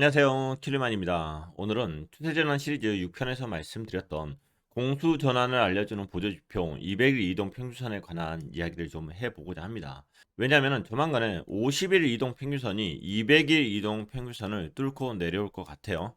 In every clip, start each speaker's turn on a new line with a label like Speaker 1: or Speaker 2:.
Speaker 1: 안녕하세요. 킬리만입니다. 오늘은 추세전환 시리즈 6편에서 말씀드렸던 공수전환을 알려주는 보조지표 200일 이동 평균선에 관한 이야기를 좀 해보고자 합니다. 왜냐하면 조만간에 50일 이동 평균선이 200일 이동 평균선을 뚫고 내려올 것 같아요.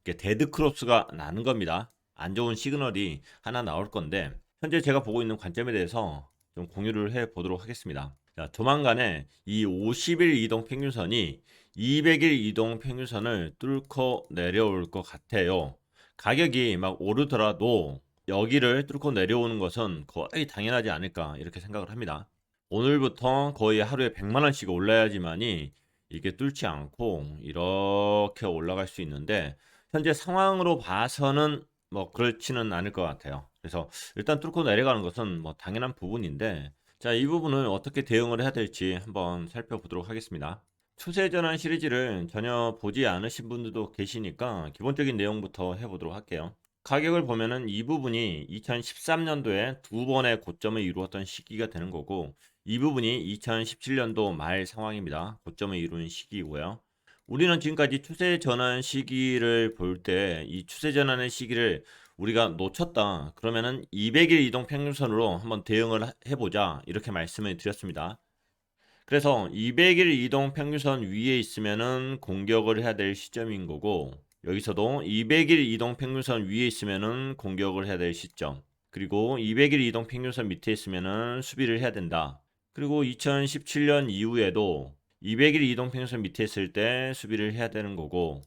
Speaker 1: 이게 데드크로스가 나는 겁니다. 안 좋은 시그널이 하나 나올 건데 현재 제가 보고 있는 관점에 대해서 좀 공유를 해 보도록 하겠습니다. 자, 조만간에 이 50일 이동 평균선이 200일 이동 평균선을 뚫고 내려올 것 같아요. 가격이 막 오르더라도 여기를 뚫고 내려오는 것은 거의 당연하지 않을까 이렇게 생각을 합니다. 오늘부터 거의 하루에 100만 원씩 올라야지만이 이게 뚫지 않고 이렇게 올라갈 수 있는데 현재 상황으로 봐서는 뭐 그렇지는 않을 것 같아요. 그래서 일단 뚫고 내려가는 것은 뭐 당연한 부분인데 자, 이 부분을 어떻게 대응을 해야 될지 한번 살펴보도록 하겠습니다. 추세전환 시리즈를 전혀 보지 않으신 분들도 계시니까 기본적인 내용부터 해보도록 할게요. 가격을 보면은 이 부분이 2013년도에 두 번의 고점을 이루었던 시기가 되는 거고 이 부분이 2017년도 말 상황입니다. 고점을 이루는 시기이고요. 우리는 지금까지 추세 전환 시기를 볼 때 이 추세 전환의 시기를 우리가 놓쳤다. 그러면은 200일 이동 평균선으로 한번 대응을 해보자. 이렇게 말씀을 드렸습니다. 그래서 200일 이동 평균선 위에 있으면은 공격을 해야 될 시점인 거고 여기서도 200일 이동 평균선 위에 있으면은 공격을 해야 될 시점. 그리고 200일 이동 평균선 밑에 있으면은 수비를 해야 된다. 그리고 2017년 이후에도 200일 이동 평균선 밑에 있을 때 수비를 해야 되는 거고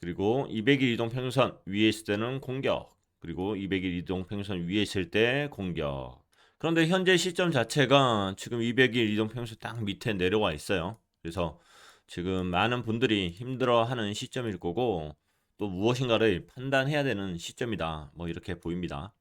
Speaker 1: 그리고 200일 이동 평균선 위에 있을 때는 공격. 그리고 200일 이동 평균선 위에 있을 때 공격. 그런데 현재 시점 자체가 지금 200일 이동 평균선 딱 밑에 내려와 있어요. 그래서 지금 많은 분들이 힘들어하는 시점일 거고 또 무엇인가를 판단해야 되는 시점이다. 뭐 이렇게 보입니다.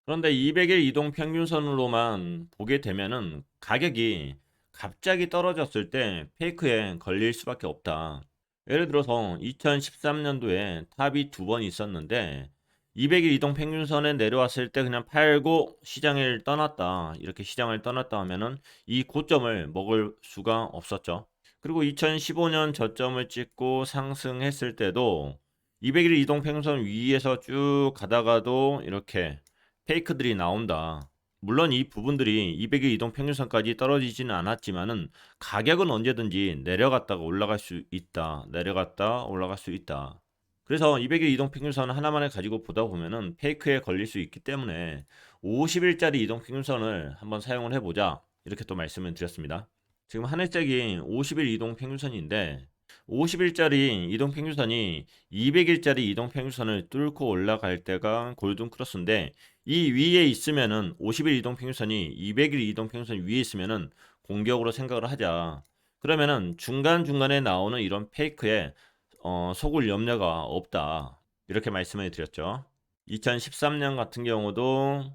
Speaker 1: 그런데 200일 이동 평균선으로만 보게 되면은 가격이 갑자기 떨어졌을 때 페이크에 걸릴 수밖에 없다. 예를 들어서 2013년도에 탑이 두 번 있었는데 200일 이동 평균선에 내려왔을 때 그냥 팔고 시장을 떠났다. 이렇게 시장을 떠났다 하면은 이 고점을 먹을 수가 없었죠. 그리고 2015년 저점을 찍고 상승했을 때도 200일 이동 평균선 위에서 쭉 가다가도 이렇게 페이크들이 나온다. 물론 이 부분들이 200일 이동 평균선까지 떨어지지는 않았지만은 가격은 언제든지 내려갔다가 올라갈 수 있다. 내려갔다 올라갈 수 있다. 그래서 200일 이동 평균선 하나만을 가지고 보다 보면은 페이크에 걸릴 수 있기 때문에 50일짜리 이동 평균선을 한번 사용을 해보자. 이렇게 또 말씀을 드렸습니다. 지금 하늘색이 50일 이동 평균선인데 50일짜리 이동 평균선이 200일짜리 이동 평균선을 뚫고 올라갈 때가 골든 크로스인데 이 위에 있으면은 50일 이동 평균선이 200일 이동 평균선 위에 있으면은 공격으로 생각을 하자. 그러면은 중간중간에 나오는 이런 페이크에 속을 염려가 없다. 이렇게 말씀을 드렸죠. 2013년 같은 경우도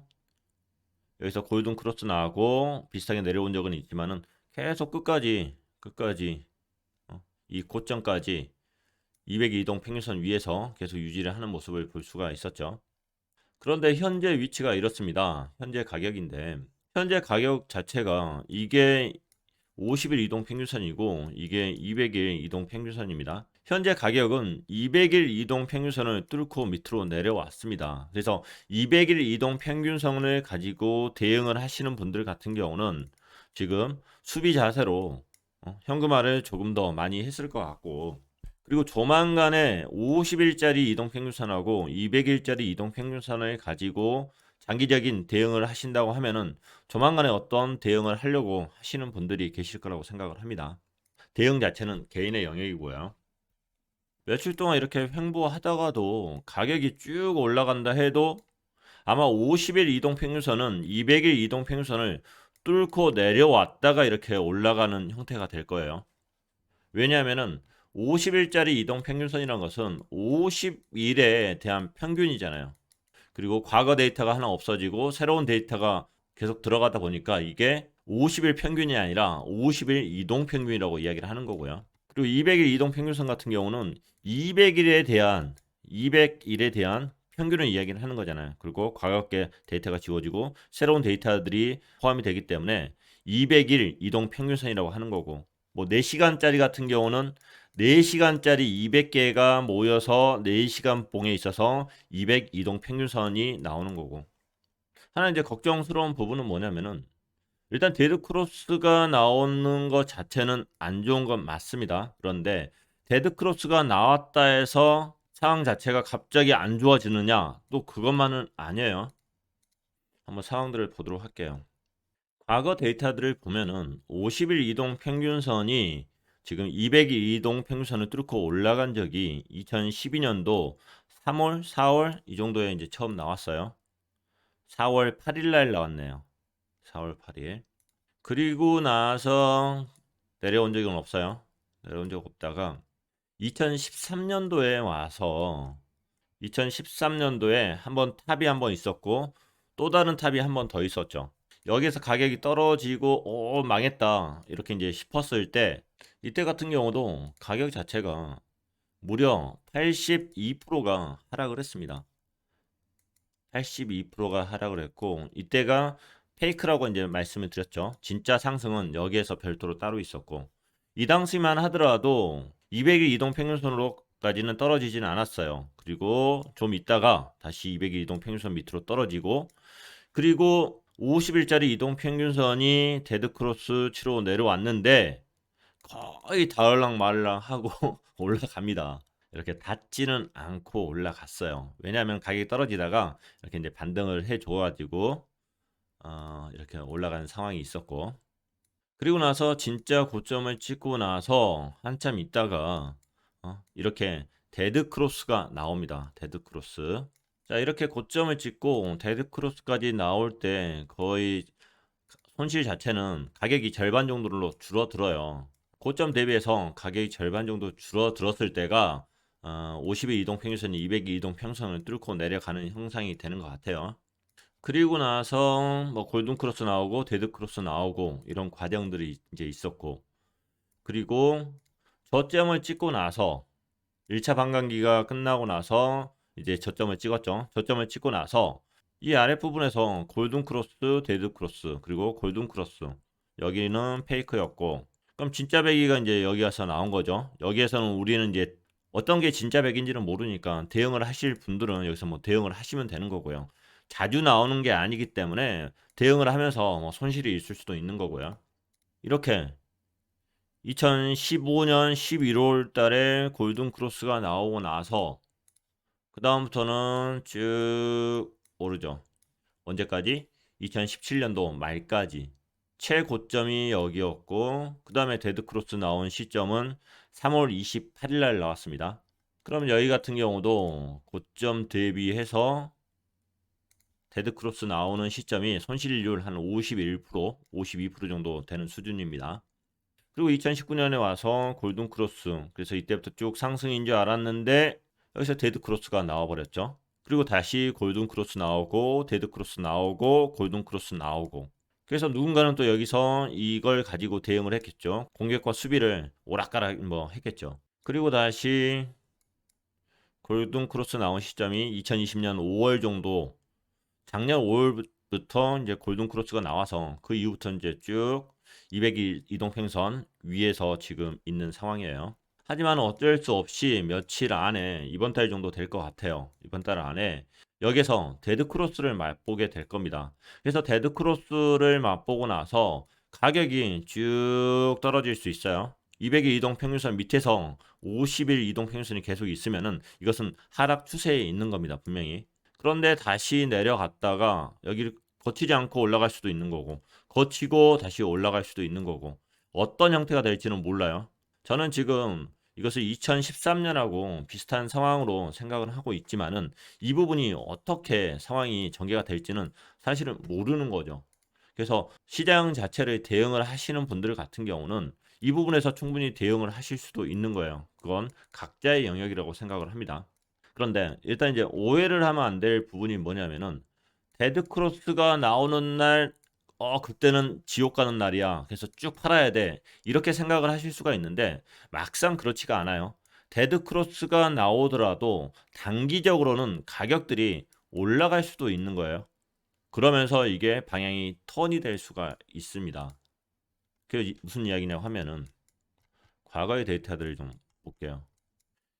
Speaker 1: 여기서 골든 크로스 나오고 비슷하게 내려온 적은 있지만은 계속 끝까지 이 고점까지 200일 이동 평균선 위에서 계속 유지를 하는 모습을 볼 수가 있었죠. 그런데 현재 위치가 이렇습니다. 현재 가격인데 현재 가격 자체가 이게 50일 이동 평균선이고 이게 200일 이동 평균선입니다. 현재 가격은 200일 이동 평균선을 뚫고 밑으로 내려왔습니다. 그래서 200일 이동 평균선을 가지고 대응을 하시는 분들 같은 경우는 지금 수비 자세로 현금화를 조금 더 많이 했을 것 같고 그리고 조만간에 50일짜리 이동 평균선하고 200일짜리 이동 평균선을 가지고 장기적인 대응을 하신다고 하면은 조만간에 어떤 대응을 하려고 하시는 분들이 계실 거라고 생각을 합니다. 대응 자체는 개인의 영역이고요. 며칠 동안 이렇게 횡보하다가도 가격이 쭉 올라간다 해도 아마 50일 이동 평균선은 200일 이동 평균선을 뚫고 내려왔다가 이렇게 올라가는 형태가 될 거예요. 왜냐하면은 50일짜리 이동 평균선이라는 것은 50일에 대한 평균이잖아요. 그리고 과거 데이터가 하나 없어지고 새로운 데이터가 계속 들어가다 보니까 이게 50일 평균이 아니라 50일 이동 평균이라고 이야기를 하는 거고요. 그리고 200일 이동 평균선 같은 경우는 200일에 대한 평균을 이야기를 하는 거잖아요. 그리고 과거의 데이터가 지워지고 새로운 데이터들이 포함이 되기 때문에 200일 이동 평균선이라고 하는 거고 뭐 4시간짜리 같은 경우는 4시간짜리 200개가 모여서 4시간 봉에 있어서 200 이동 평균선이 나오는 거고. 하나 이제 걱정스러운 부분은 뭐냐면은 일단 데드 크로스가 나오는 것 자체는 안 좋은 건 맞습니다. 그런데 데드 크로스가 나왔다 해서 상황 자체가 갑자기 안 좋아지느냐? 또 그것만은 아니에요. 한번 상황들을 보도록 할게요. 과거 데이터들을 보면은 50일 이동 평균선이 지금 200일 이동 평균선을 뚫고 올라간 적이 2012년도 3월, 4월 이 정도에 이제 처음 나왔어요. 4월 8일 날 나왔네요. 4월 8일. 그리고 나서 내려온 적은 없어요. 내려온 적 없다가 2013년도에 와서 2013년도에 한번 탑이 한번 있었고 또 다른 탑이 한 번 더 있었죠. 여기서 가격이 떨어지고 오 망했다 이렇게 이제 싶었을 때 이때 같은 경우도 가격 자체가 무려 82%가 하락을 했습니다. 82%가 하락을 했고 이때가 페이크라고 이제 말씀을 드렸죠. 진짜 상승은 여기에서 별도로 따로 있었고 이 당시만 하더라도 200일 이동 평균선으로까지는 떨어지지는 않았어요. 그리고 좀 있다가 다시 200일 이동 평균선 밑으로 떨어지고 그리고 50일짜리 이동 평균선이 데드크로스 치러 내려왔는데 거의 닿을랑 말랑 하고 올라갑니다. 이렇게 닿지는 않고 올라갔어요. 왜냐하면 가격이 떨어지다가 이렇게 이제 반등을 해 줘가지고 이렇게 올라가는 상황이 있었고 그리고 나서 진짜 고점을 찍고 나서 한참 있다가 이렇게 데드 크로스가 나옵니다. 데드 크로스. 자, 이렇게 고점을 찍고 데드 크로스까지 나올 때 거의 손실 자체는 가격이 절반 정도로 줄어들어요. 고점 대비해서 가격이 절반 정도 줄어들었을 때가 50일 이동 평균선이 200일 이동 평균선을 뚫고 내려가는 형상이 되는 것 같아요. 그리고 나서 뭐 골든 크로스 나오고 데드 크로스 나오고 이런 과정들이 이제 있었고 그리고 저점을 찍고 나서 1차 반감기가 끝나고 나서 이제 저점을 찍었죠. 저점을 찍고 나서 이 아랫부분에서 골든 크로스, 데드 크로스, 그리고 골든 크로스. 여기는 페이크였고 그럼 진짜 배기가 이제 여기 와서 나온 거죠. 여기에서는 우리는 이제 어떤 게 진짜 백인지는 모르니까 대응을 하실 분들은 여기서 뭐 대응을 하시면 되는 거고요. 자주 나오는 게 아니기 때문에 대응을 하면서 뭐 손실이 있을 수도 있는 거고요. 이렇게 2015년 11월 달에 골든 크로스가 나오고 나서 그 다음부터는 쭉 오르죠. 언제까지? 2017년도 말까지 최고점이 여기였고 그 다음에 데드크로스 나온 시점은 3월 28일 날 나왔습니다. 그럼 여기 같은 경우도 고점 대비해서 데드크로스 나오는 시점이 손실률 한 51%, 52% 정도 되는 수준입니다. 그리고 2019년에 와서 골든크로스 그래서 이때부터 쭉 상승인 줄 알았는데 여기서 데드크로스가 나와버렸죠. 그리고 다시 골든크로스 나오고 데드크로스 나오고 골든크로스 나오고 그래서 누군가는 또 여기서 이걸 가지고 대응을 했겠죠. 공격과 수비를 오락가락 뭐 했겠죠. 그리고 다시 골든크로스 나온 시점이 2020년 5월 정도 작년 5월부터 이제 골든크로스가 나와서 그 이후부터 이제 쭉 200일 이동평선 위에서 지금 있는 상황이에요. 하지만 어쩔 수 없이 며칠 안에 이번 달 정도 될 것 같아요. 이번 달 안에 여기서 데드크로스를 맛보게 될 겁니다. 그래서 데드크로스를 맛보고 나서 가격이 쭉 떨어질 수 있어요. 200일 이동평균선 밑에서 50일 이동평균선이 계속 있으면은 이것은 하락 추세에 있는 겁니다. 분명히. 그런데 다시 내려갔다가 여기를 거치지 않고 올라갈 수도 있는 거고 거치고 다시 올라갈 수도 있는 거고 어떤 형태가 될지는 몰라요. 저는 지금 이것을 2013년하고 비슷한 상황으로 생각을 하고 있지만은 이 부분이 어떻게 상황이 전개가 될지는 사실은 모르는 거죠. 그래서 시장 자체를 대응을 하시는 분들 같은 경우는 이 부분에서 충분히 대응을 하실 수도 있는 거예요. 그건 각자의 영역이라고 생각을 합니다. 그런데 일단 이제 오해를 하면 안 될 부분이 뭐냐면은 데드크로스가 나오는 날 그때는 지옥 가는 날이야. 그래서 쭉 팔아야 돼. 이렇게 생각을 하실 수가 있는데 막상 그렇지가 않아요. 데드크로스가 나오더라도 단기적으로는 가격들이 올라갈 수도 있는 거예요. 그러면서 이게 방향이 턴이 될 수가 있습니다. 그 무슨 이야기냐고 하면은 과거의 데이터들을 좀 볼게요.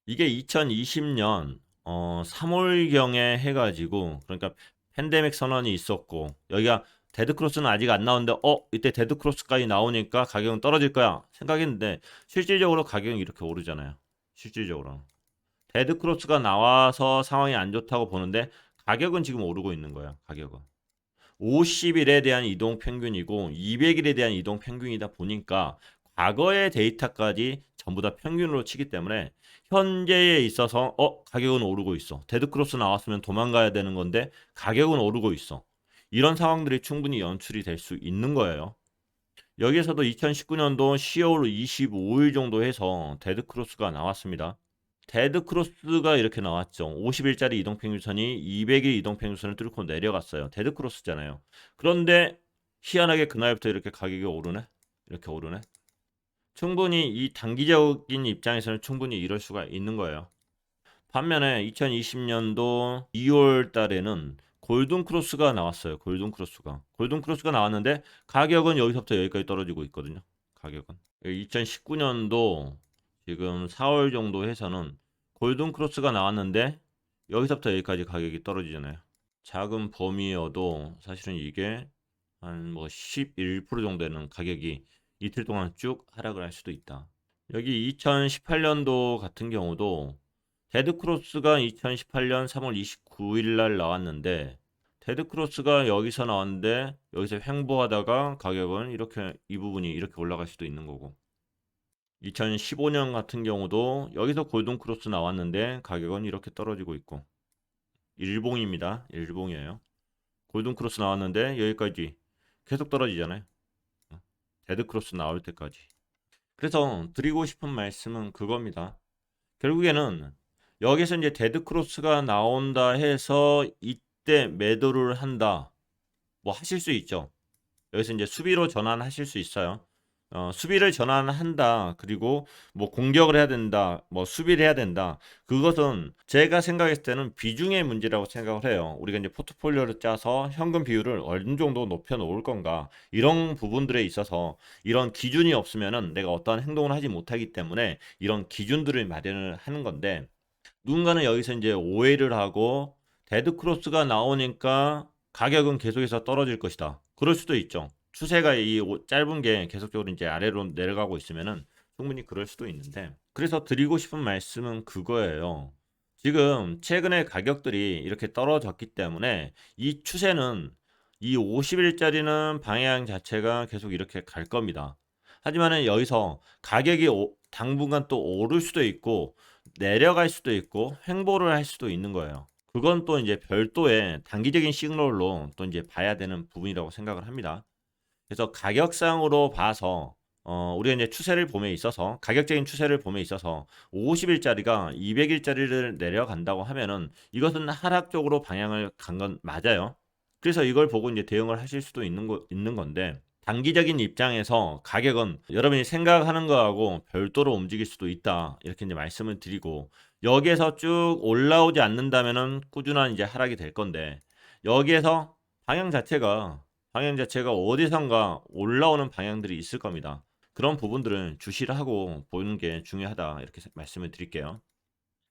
Speaker 1: 이게 2020년 3월경에 해가지고, 그러니까 팬데믹 선언이 있었고, 여기가 데드크로스는 아직 안 나오는데 이때 데드크로스까지 나오니까 가격은 떨어질 거야 생각했는데, 실질적으로 가격은 이렇게 오르잖아요. 실질적으로 데드크로스가 나와서 상황이 안 좋다고 보는데, 가격은 지금 오르고 있는 거예요. 가격은 50일에 대한 이동 평균이고 200일에 대한 이동 평균이다 보니까, 과거의 데이터까지 전부 다 평균으로 치기 때문에 현재에 있어서 가격은 오르고 있어. 데드크로스 나왔으면 도망가야 되는 건데 가격은 오르고 있어. 이런 상황들이 충분히 연출이 될 수 있는 거예요. 여기에서도 2019년도 10월 25일 정도 해서 데드크로스가 나왔습니다. 데드크로스가 이렇게 나왔죠. 50일짜리 이동평균선이 200일 이동평균선을 뚫고 내려갔어요. 데드크로스잖아요. 그런데 희한하게 그날부터 이렇게 가격이 오르네. 이렇게 오르네. 충분히 이 단기적인 입장에서는 충분히 이럴 수가 있는 거예요. 반면에 2020년도 2월 달에는 골든크로스가 나왔어요. 골든크로스가 나왔는데 가격은 여기서부터 여기까지 떨어지고 있거든요. 가격은 2019년도 지금 4월 정도 해서는 골든크로스가 나왔는데 여기서부터 여기까지 가격이 떨어지잖아요. 작은 범위여도 사실은 이게 한 뭐 11% 정도 되는 가격이 이틀 동안 쭉 하락을 할 수도 있다. 여기 2018년도 같은 경우도 데드크로스가 2018년 3월 29일 날 나왔는데, 데드크로스가 여기서 나왔는데 여기서 횡보하다가 가격은 이렇게, 이 부분이 이렇게 올라갈 수도 있는 거고, 2015년 같은 경우도 여기서 골든크로스 나왔는데 가격은 이렇게 떨어지고 있고, 일봉입니다. 일봉이에요. 골든크로스 나왔는데 여기까지 계속 떨어지잖아요. 데드크로스 나올 때까지. 그래서 드리고 싶은 말씀은 그겁니다. 결국에는 여기서 이제 데드크로스가 나온다 해서 이때 매도를 한다, 뭐 하실 수 있죠. 여기서 이제 수비로 전환하실 수 있어요. 수비를 전환한다, 그리고 뭐 공격을 해야 된다, 뭐 수비를 해야 된다, 그것은 제가 생각했을 때는 비중의 문제라고 생각을 해요. 우리가 이제 포트폴리오를 짜서 현금 비율을 어느 정도 높여 놓을 건가, 이런 부분들에 있어서 이런 기준이 없으면은 내가 어떠한 행동을 하지 못하기 때문에 이런 기준들을 마련을 하는 건데, 누군가는 여기서 이제 오해를 하고 데드크로스가 나오니까 가격은 계속해서 떨어질 것이다, 그럴 수도 있죠. 추세가 이 짧은 게 계속적으로 이제 아래로 내려가고 있으면은 충분히 그럴 수도 있는데, 그래서 드리고 싶은 말씀은 그거예요. 지금 최근에 가격들이 이렇게 떨어졌기 때문에 이 추세는, 이 50일짜리는 방향 자체가 계속 이렇게 갈 겁니다. 하지만은 여기서 가격이 당분간 또 오를 수도 있고 내려갈 수도 있고 횡보를 할 수도 있는 거예요. 그건 또 이제 별도의 단기적인 시그널로 또 이제 봐야 되는 부분이라고 생각을 합니다. 그래서 가격상으로 봐서 우리가 이제 추세를 봄에 있어서, 가격적인 추세를 봄에 있어서 50일짜리가 200일짜리를 내려간다고 하면은 이것은 하락적으로 방향을 간 건 맞아요. 그래서 이걸 보고 이제 대응을 하실 수도 있는 건데, 단기적인 입장에서 가격은 여러분이 생각하는 거하고 별도로 움직일 수도 있다, 이렇게 이제 말씀을 드리고, 여기에서 쭉 올라오지 않는다면은 꾸준한 이제 하락이 될 건데, 여기에서 방향 자체가 어디선가 올라오는 방향들이 있을 겁니다. 그런 부분들은 주시를 하고 보는 게 중요하다, 이렇게 말씀을 드릴게요.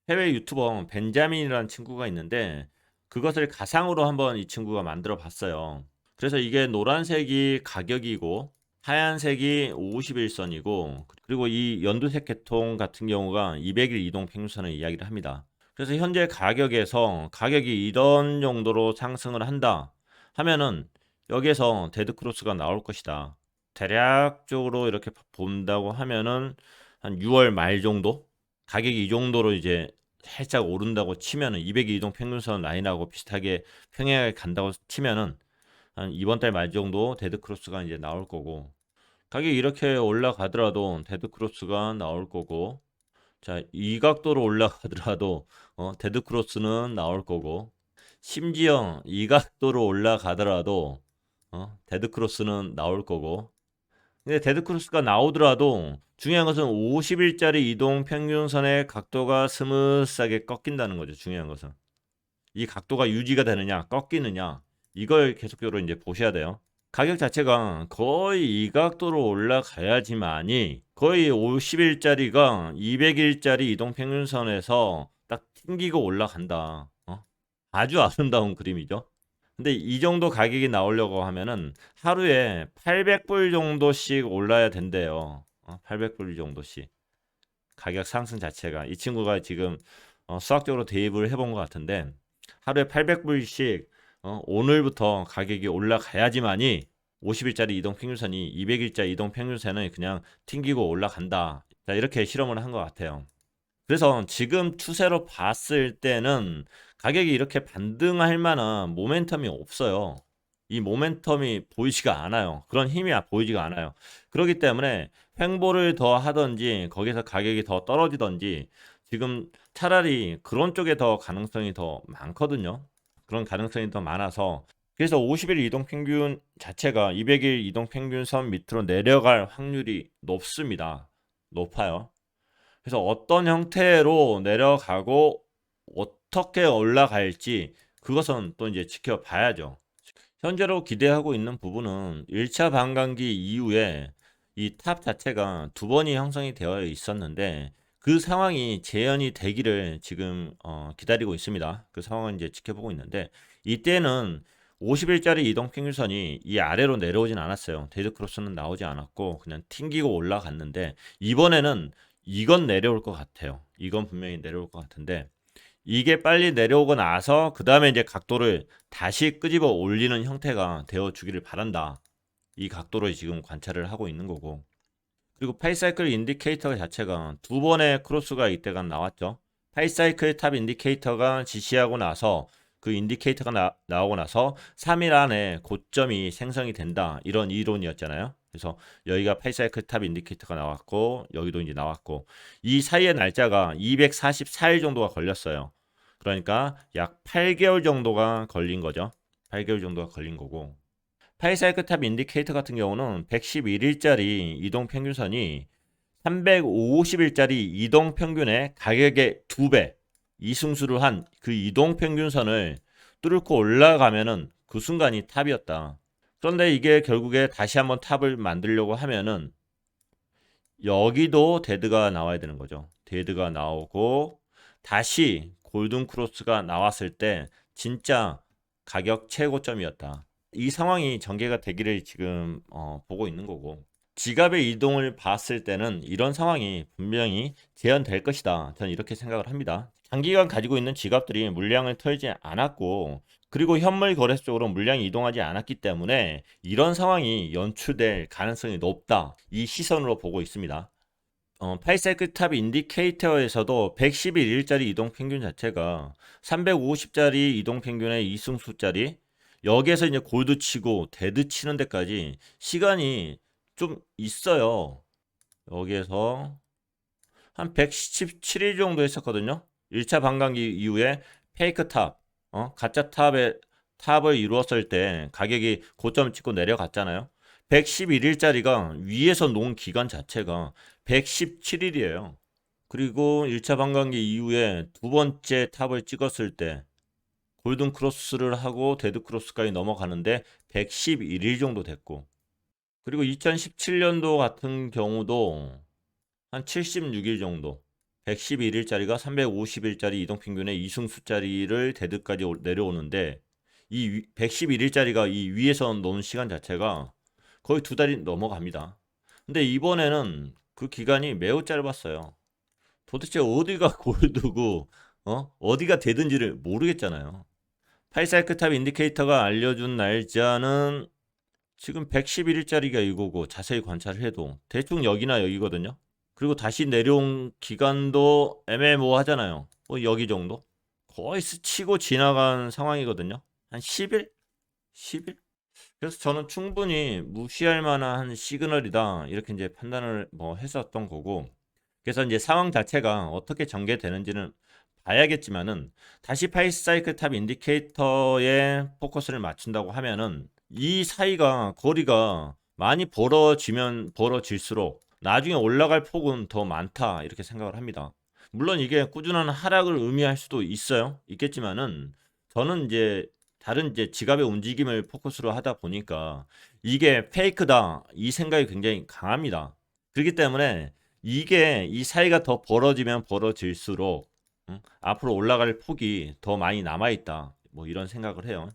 Speaker 1: 해외 유튜버 벤자민이라는 친구가 있는데, 그것을 가상으로 한번 이 친구가 만들어 봤어요. 그래서 이게 노란색이 가격이고 하얀색이 50일선이고, 그리고 이 연두색 계통 같은 경우가 200일 이동 평균선을 이야기를 합니다. 그래서 현재 가격이 이런 정도로 상승을 한다 하면은 여기에서 데드크로스가 나올 것이다. 대략적으로 이렇게 본다고 하면은 한 6월 말 정도? 가격이 이 정도로 이제 살짝 오른다고 치면은, 200일 이동 평균선 라인하고 비슷하게 평행하게 간다고 치면은 한 이번 달 말 정도 데드크로스가 이제 나올 거고, 가격이 이렇게 올라가더라도 데드크로스가 나올 거고, 자, 이 각도로 올라가더라도 데드크로스는 나올 거고, 심지어 이 각도로 올라가더라도 데드크로스는 나올 거고. 근데 데드크로스가 나오더라도 중요한 것은 50일짜리 이동 평균선의 각도가 스무스하게 꺾인다는 거죠. 중요한 것은 이 각도가 유지가 되느냐 꺾이느냐, 이걸 계속적으로 이제 보셔야 돼요. 가격 자체가 거의 이 각도로 올라가야지만이 거의 50일짜리가 200일짜리 이동평균선에서 딱 튕기고 올라간다. 아주 아름다운 그림이죠. 근데 이 정도 가격이 나오려고 하면은 하루에 800불 정도씩 올라야 된대요. 800불 정도씩. 가격 상승 자체가 이 친구가 지금 수학적으로 대입을 해본 것 같은데 하루에 800불씩 오늘부터 가격이 올라가야지만이 50일짜리 이동평균선이 200일짜리 이동평균선을 그냥 튕기고 올라간다. 자, 이렇게 실험을 한 것 같아요. 그래서 지금 추세로 봤을 때는 가격이 이렇게 반등할 만한 모멘텀이 없어요. 이 모멘텀이 보이지가 않아요. 그런 힘이 보이지가 않아요. 그렇기 때문에 횡보를 더 하든지 거기서 가격이 더 떨어지든지 지금 차라리 그런 쪽에 더 가능성이 더 많거든요. 그런 가능성이 더 많아서 그래서 50일 이동 평균 자체가 200일 이동 평균선 밑으로 내려갈 확률이 높습니다. 높아요. 그래서 어떤 형태로 내려가고 어떻게 올라갈지 그것은 또 이제 지켜봐야죠. 현재로 기대하고 있는 부분은 1차 반감기 이후에 이 탑 자체가 두 번이 형성이 되어 있었는데 그 상황이 재현이 되기를 지금 기다리고 있습니다. 그 상황을 이제 지켜보고 있는데 이때는 50일짜리 이동 평균선이 이 아래로 내려오진 않았어요. 데드크로스는 나오지 않았고 그냥 튕기고 올라갔는데 이번에는 이건 내려올 것 같아요. 이건 분명히 내려올 것 같은데 이게 빨리 내려오고 나서 그 다음에 이제 각도를 다시 끄집어 올리는 형태가 되어 주기를 바란다. 이 각도를 지금 관찰을 하고 있는 거고. 그리고 파이사이클 인디케이터 자체가 두 번의 크로스가 이때가 나왔죠. 파이사이클 탑 인디케이터가 지시하고 나서 그 인디케이터가 나오고 나서 3일 안에 고점이 생성이 된다. 이런 이론이었잖아요. 그래서 여기가 파이사이클 탑 인디케이터가 나왔고 여기도 이제 나왔고 이 사이의 날짜가 244일 정도가 걸렸어요. 그러니까 약 8개월 정도가 걸린 거죠. 8개월 정도가 걸린 거고 파이사이클 탑 인디케이터 같은 경우는 111일짜리 이동 평균선이 350일짜리 이동 평균의 가격의 2배 이승수를 한 그 이동 평균선을 뚫고 올라가면은 그 순간이 탑이었다. 그런데 이게 결국에 다시 한번 탑을 만들려고 하면은 여기도 데드가 나와야 되는 거죠. 데드가 나오고 다시 골든 크로스가 나왔을 때 진짜 가격 최고점이었다. 이 상황이 전개가 되기를 지금 보고 있는 거고 지갑의 이동을 봤을 때는 이런 상황이 분명히 재현될 것이다. 저는 이렇게 생각을 합니다. 장기간 가지고 있는 지갑들이 물량을 털지 않았고 그리고 현물 거래소 쪽으로 물량이 이동하지 않았기 때문에 이런 상황이 연출될 가능성이 높다. 이 시선으로 보고 있습니다. 파이사이클 탑 인디케이터에서도 111일짜리 이동 평균 자체가 350짜리 이동 평균의 이승수짜리 여기에서 이제 골드 치고 데드 치는 데까지 시간이 좀 있어요. 여기에서 한 117일 정도 했었거든요. 1차 반감기 이후에 페이크 탑, 가짜 탑을 이루었을 때 가격이 고점을 찍고 내려갔잖아요. 111일짜리가 위에서 놓은 기간 자체가 117일이에요. 그리고 1차 반감기 이후에 두 번째 탑을 찍었을 때 골든 크로스를 하고 데드 크로스까지 넘어가는데 111일 정도 됐고 그리고 2017년도 같은 경우도 한 76일 정도 111일짜리가 350일짜리 이동평균의 이승수짜리를 데드까지 내려오는데 이 111일짜리가 이 위에서 놓은 시간 자체가 거의 두 달이 넘어갑니다. 근데 이번에는 그 기간이 매우 짧았어요. 도대체 어디가 골드고 어디가 되든지를 모르겠잖아요. 파이사이클 탑 인디케이터가 알려준 날짜는 지금 111일짜리가 이거고 자세히 관찰을 해도 대충 여기나 여기거든요. 그리고 다시 내려온 기간도 애매모호하잖아요. 여기 정도? 거의 스치고 지나간 상황이거든요. 한 10일? 10일? 그래서 저는 충분히 무시할 만한 시그널이다. 이렇게 이제 판단을 했었던 거고. 그래서 이제 상황 자체가 어떻게 전개되는지는 봐야겠지만은 다시 파이스 사이클 탑 인디케이터에 포커스를 맞춘다고 하면은 이 사이가 거리가 많이 벌어지면 벌어질수록 나중에 올라갈 폭은 더 많다 이렇게 생각을 합니다. 물론 이게 꾸준한 하락을 의미할 수도 있겠지만은 저는 이제 다른 이제 지갑의 움직임을 포커스로 하다 보니까 이게 페이크다 이 생각이 굉장히 강합니다. 그렇기 때문에 이게 이 사이가 더 벌어지면 벌어질수록 앞으로 올라갈 폭이 더 많이 남아 있다. 뭐 이런 생각을 해요.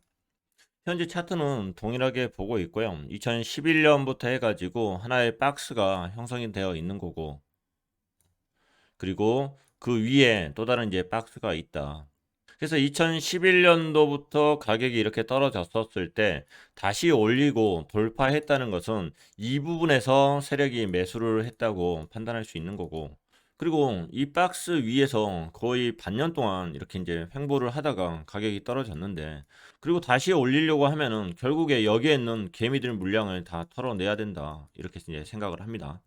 Speaker 1: 현재 차트는 동일하게 보고 있고요. 2011년부터 해가지고 하나의 박스가 형성이 되어 있는 거고, 그리고 그 위에 또 다른 이제 박스가 있다. 그래서 2011년도부터 가격이 이렇게 떨어졌었을 때 다시 올리고 돌파했다는 것은 이 부분에서 세력이 매수를 했다고 판단할 수 있는 거고, 그리고 이 박스 위에서 거의 반년 동안 이렇게 이제 횡보를 하다가 가격이 떨어졌는데, 그리고 다시 올리려고 하면은 결국에 여기에 있는 개미들 물량을 다 털어내야 된다. 이렇게 이제 생각을 합니다.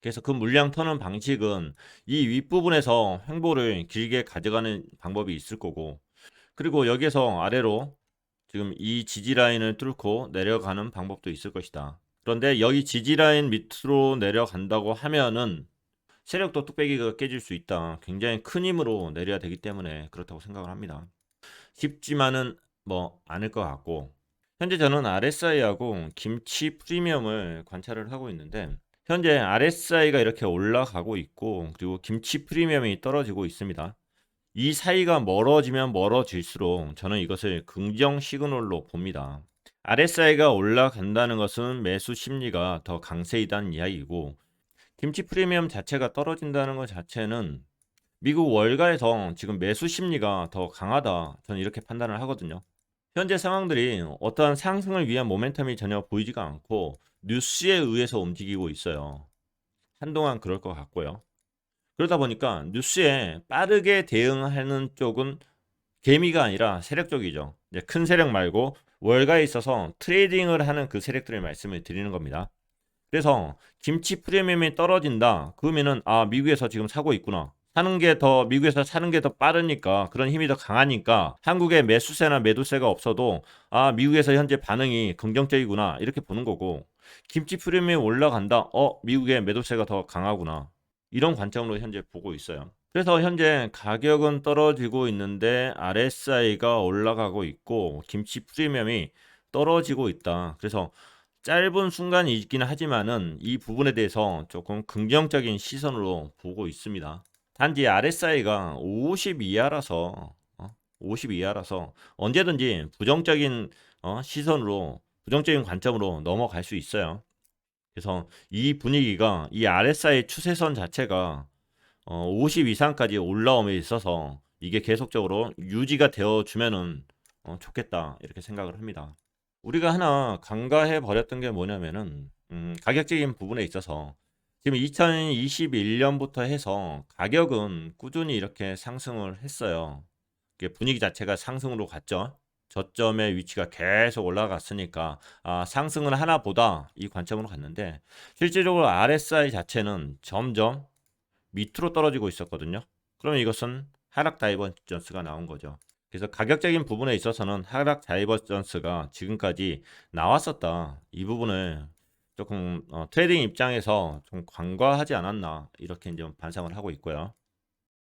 Speaker 1: 그래서 그 물량 터는 방식은 이 윗부분에서 횡보를 길게 가져가는 방법이 있을 거고, 그리고 여기에서 아래로 지금 이 지지 라인을 뚫고 내려가는 방법도 있을 것이다. 그런데 여기 지지 라인 밑으로 내려간다고 하면은 세력도 뚝배기가 깨질 수 있다. 굉장히 큰 힘으로 내려야 되기 때문에 그렇다고 생각을 합니다. 쉽지만은 뭐 않을 것 같고, 현재 저는 RSI하고 김치 프리미엄을 관찰을 하고 있는데, 현재 RSI가 이렇게 올라가고 있고, 그리고 김치 프리미엄이 떨어지고 있습니다. 이 사이가 멀어지면 멀어질수록 저는 이것을 긍정 시그널로 봅니다. RSI가 올라간다는 것은 매수 심리가 더 강세이다는 이야기이고, 김치 프리미엄 자체가 떨어진다는 것 자체는 미국 월가에서 지금 매수 심리가 더 강하다. 저는 이렇게 판단을 하거든요. 현재 상황들이 어떠한 상승을 위한 모멘텀이 전혀 보이지가 않고 뉴스에 의해서 움직이고 있어요. 한동안 그럴 것 같고요. 그러다 보니까 뉴스에 빠르게 대응하는 쪽은 개미가 아니라 세력 쪽이죠. 이제 큰 세력 말고 월가에 있어서 트레이딩을 하는 그 세력들을 말씀을 드리는 겁니다. 그래서 김치 프리미엄이 떨어진다. 그러면은 미국에서 지금 사고 있구나. 미국에서 사는 게 더 빠르니까 그런 힘이 더 강하니까 한국에 매수세나 매도세가 없어도 미국에서 현재 반응이 긍정적이구나. 이렇게 보는 거고, 김치 프리미엄이 올라간다. 미국의 매도세가 더 강하구나. 이런 관점으로 현재 보고 있어요. 그래서 현재 가격은 떨어지고 있는데 RSI가 올라가고 있고 김치 프리미엄이 떨어지고 있다. 그래서 짧은 순간이 있긴 하지만은 이 부분에 대해서 조금 긍정적인 시선으로 보고 있습니다. 단지 RSI가 50 이하라서 50 이하라서 언제든지 부정적인 시선으로 부정적인 관점으로 넘어갈 수 있어요. 그래서 이 분위기가 이 RSI 추세선 자체가 50 이상까지 올라옴에 있어서 이게 계속적으로 유지가 되어 주면은 좋겠다 이렇게 생각을 합니다. 우리가 하나 간과해 버렸던 게 뭐냐면은 가격적인 부분에 있어서 지금 2021년부터 해서 가격은 꾸준히 이렇게 상승을 했어요. 분위기 자체가 상승으로 갔죠. 저점의 위치가 계속 올라갔으니까 상승은 하나 보다 이 관점으로 갔는데, 실질적으로 RSI 자체는 점점 밑으로 떨어지고 있었거든요. 그러면 이것은 하락 다이버전스가 나온 거죠. 그래서 가격적인 부분에 있어서는 하락 다이버전스가 지금까지 나왔었다. 이 부분을 조금 트레이딩 입장에서 좀 간과하지 않았나 이렇게 이제 반성을 하고 있고요.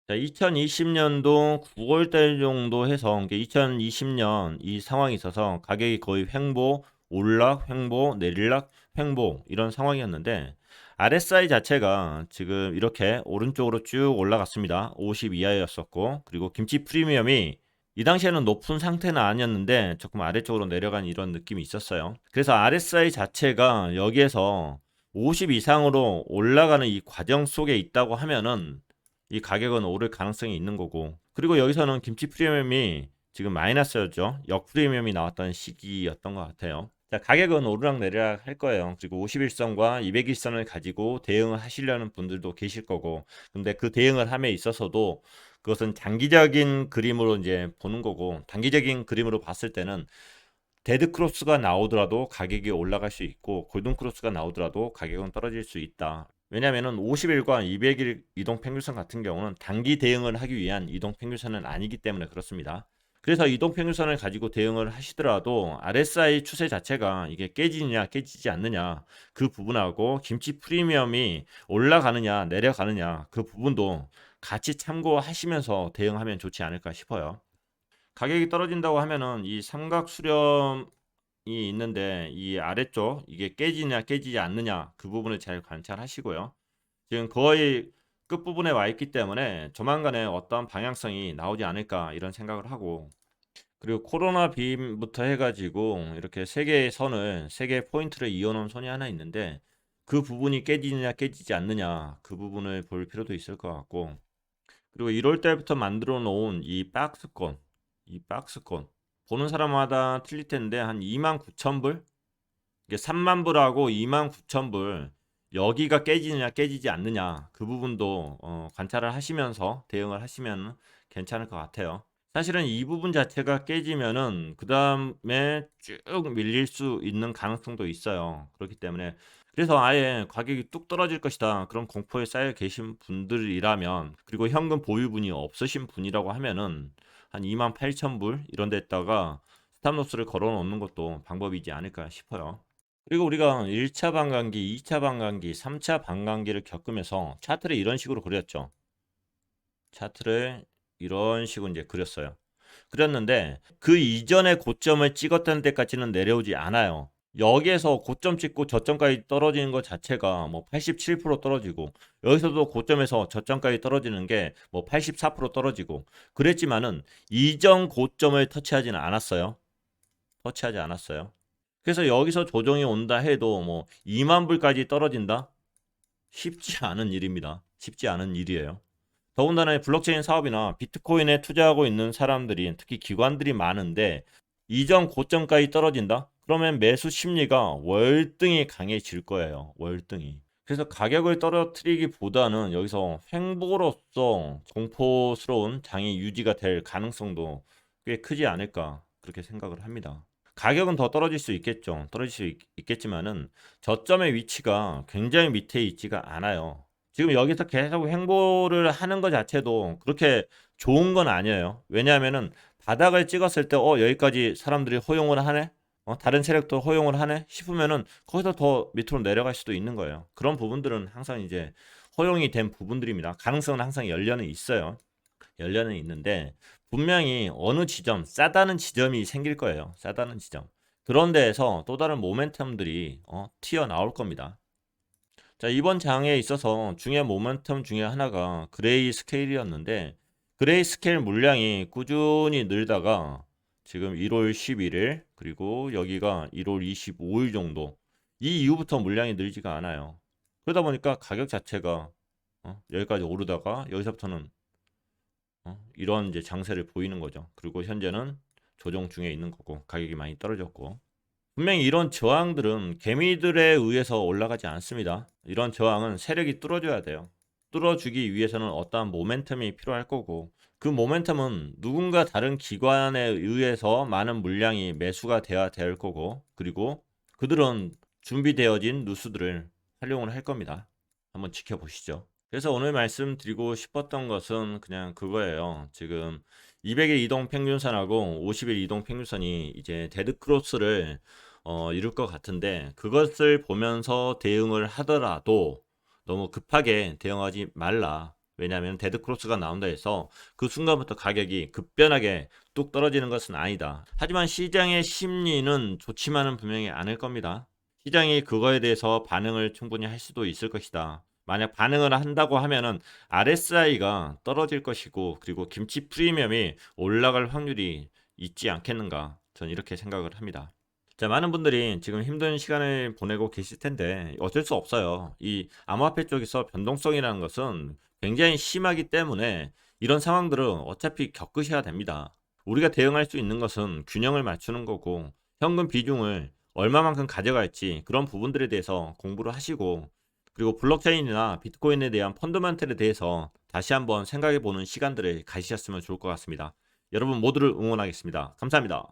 Speaker 1: 자, 2020년도 9월 달 정도 해서 2020년 이 상황이 있어서 가격이 거의 횡보, 올락, 횡보, 내릴락, 횡보 이런 상황이었는데, RSI 자체가 지금 이렇게 오른쪽으로 쭉 올라갔습니다. 50 이하였었고, 그리고 김치 프리미엄이 이 당시에는 높은 상태는 아니었는데 조금 아래쪽으로 내려간 이런 느낌이 있었어요. 그래서 RSI 자체가 여기에서 50 이상으로 올라가는 이 과정 속에 있다고 하면은 이 가격은 오를 가능성이 있는 거고, 그리고 여기서는 김치 프리미엄이 지금 마이너스였죠. 역 프리미엄이 나왔던 시기였던 것 같아요. 자, 가격은 오르락 내리락 할 거예요. 그리고 51선과 201선을 가지고 대응을 하시려는 분들도 계실 거고, 근데 그 대응을 함에 있어서도 그것은 장기적인 그림으로 이제 보는 거고, 단기적인 그림으로 봤을 때는 데드 크로스가 나오더라도 가격이 올라갈 수 있고, 골든 크로스가 나오더라도 가격은 떨어질 수 있다. 왜냐면은 50일과 200일 이동 평균선 같은 경우는 단기 대응을 하기 위한 이동 평균선은 아니기 때문에 그렇습니다. 그래서 이동 평균선을 가지고 대응을 하시더라도 RSI 추세 자체가 이게 깨지느냐 깨지지 않느냐 그 부분하고 김치 프리미엄이 올라가느냐 내려가느냐 그 부분도 같이 참고하시면서 대응하면 좋지 않을까 싶어요. 가격이 떨어진다고 하면은 이 삼각 수렴이 있는데 이 아래쪽 이게 깨지냐 깨지지 않느냐 그 부분을 잘 관찰하시고요. 지금 거의 끝부분에 와 있기 때문에 조만간에 어떤 방향성이 나오지 않을까 이런 생각을 하고, 그리고 코로나 빔부터 해가지고 이렇게 세 개의 선을, 세 개의 포인트를 이어놓은 선이 하나 있는데 그 부분이 깨지느냐 깨지지 않느냐 그 부분을 볼 필요도 있을 것 같고, 그리고 1월 달부터 만들어 놓은 이 박스권 보는 사람마다 틀릴 텐데 한 29,000불, 이게 3만 불하고 29,000불, 여기가 깨지느냐 깨지지 않느냐 그 부분도 관찰을 하시면서 대응을 하시면 괜찮을 것 같아요. 사실은 이 부분 자체가 깨지면은 그 다음에 쭉 밀릴 수 있는 가능성도 있어요. 그렇기 때문에, 그래서 아예 가격이 뚝 떨어질 것이다 그런 공포에 쌓여 계신 분들이라면, 그리고 현금 보유분이 없으신 분이라고 하면은 한 28,000불 이런 데다가 스탑로스를 걸어 놓는 것도 방법이지 않을까 싶어요. 그리고 우리가 1차 반감기, 2차 반감기, 3차 반감기를 겪으면서 차트를 이런 식으로 그렸죠. 차트를 이런 식으로 이제 그렸어요. 그렸는데 그 이전에 고점을 찍었던 데까지는 내려오지 않아요. 여기에서 고점 찍고 저점까지 떨어지는 것 자체가 뭐 87% 떨어지고, 여기서도 고점에서 저점까지 떨어지는 게 뭐 84% 떨어지고 그랬지만은 이전 고점을 터치하지는 않았어요. 터치하지 않았어요. 그래서 여기서 조정이 온다 해도 뭐 2만 불까지 떨어진다? 쉽지 않은 일입니다. 쉽지 않은 일이에요. 더군다나 블록체인 사업이나 비트코인에 투자하고 있는 사람들이, 특히 기관들이 많은데 이전 고점까지 떨어진다? 그러면 매수 심리가 월등히 강해질 거예요. 월등히. 그래서 가격을 떨어뜨리기보다는 여기서 횡보로서 공포스러운 장이 유지가 될 가능성도 꽤 크지 않을까 그렇게 생각을 합니다. 가격은 더 떨어질 수 있겠죠. 떨어질 수 있겠지만은 저점의 위치가 굉장히 밑에 있지가 않아요. 지금 여기서 계속 횡보를 하는 것 자체도 그렇게 좋은 건 아니에요. 왜냐하면은 바닥을 찍었을 때 여기까지 사람들이 허용을 하네? 다른 세력도 허용을 하네? 싶으면은 거기서 더 밑으로 내려갈 수도 있는 거예요. 그런 부분들은 항상 이제 허용이 된 부분들입니다. 가능성은 항상 열려는 있어요. 열려는 있는데 분명히 어느 지점, 싸다는 지점이 생길 거예요. 싸다는 지점. 그런 데에서 또 다른 모멘텀들이 튀어나올 겁니다. 자, 이번 장에 있어서 중요한 모멘텀 중에 하나가 그레이 스케일이었는데, 그레이 스케일 물량이 꾸준히 늘다가 지금 1월 11일 그리고 여기가 1월 25일 정도, 이 이후부터 물량이 늘지가 않아요. 그러다 보니까 가격 자체가 여기까지 오르다가 여기서부터는 이런 이제 장세를 보이는 거죠. 그리고 현재는 조정 중에 있는 거고 가격이 많이 떨어졌고, 분명히 이런 저항들은 개미들에 의해서 올라가지 않습니다. 이런 저항은 세력이 뚫어줘야 돼요. 뚫어주기 위해서는 어떠한 모멘텀이 필요할 거고, 그 모멘텀은 누군가 다른 기관에 의해서 많은 물량이 매수가 돼야 될 거고, 그리고 그들은 준비되어진 누수들을 활용을 할 겁니다. 한번 지켜보시죠. 그래서 오늘 말씀드리고 싶었던 것은 그냥 그거예요. 지금 200일 이동 평균선하고 50일 이동 평균선이 이제 데드크로스를 이룰 것 같은데, 그것을 보면서 대응을 하더라도 너무 급하게 대응하지 말라. 왜냐하면 데드크로스가 나온다 해서 그 순간부터 가격이 급변하게 뚝 떨어지는 것은 아니다. 하지만 시장의 심리는 좋지만은 분명히 않을 겁니다. 시장이 그거에 대해서 반응을 충분히 할 수도 있을 것이다. 만약 반응을 한다고 하면은 RSI가 떨어질 것이고, 그리고 김치 프리미엄이 올라갈 확률이 있지 않겠는가, 전 이렇게 생각을 합니다. 자, 많은 분들이 지금 힘든 시간을 보내고 계실 텐데 어쩔 수 없어요. 이 암호화폐 쪽에서 변동성이라는 것은 굉장히 심하기 때문에 이런 상황들은 어차피 겪으셔야 됩니다. 우리가 대응할 수 있는 것은 균형을 맞추는 거고, 현금 비중을 얼마만큼 가져갈지 그런 부분들에 대해서 공부를 하시고, 그리고 블록체인이나 비트코인에 대한 펀더멘털에 대해서 다시 한번 생각해 보는 시간들을 가지셨으면 좋을 것 같습니다. 여러분 모두를 응원하겠습니다. 감사합니다.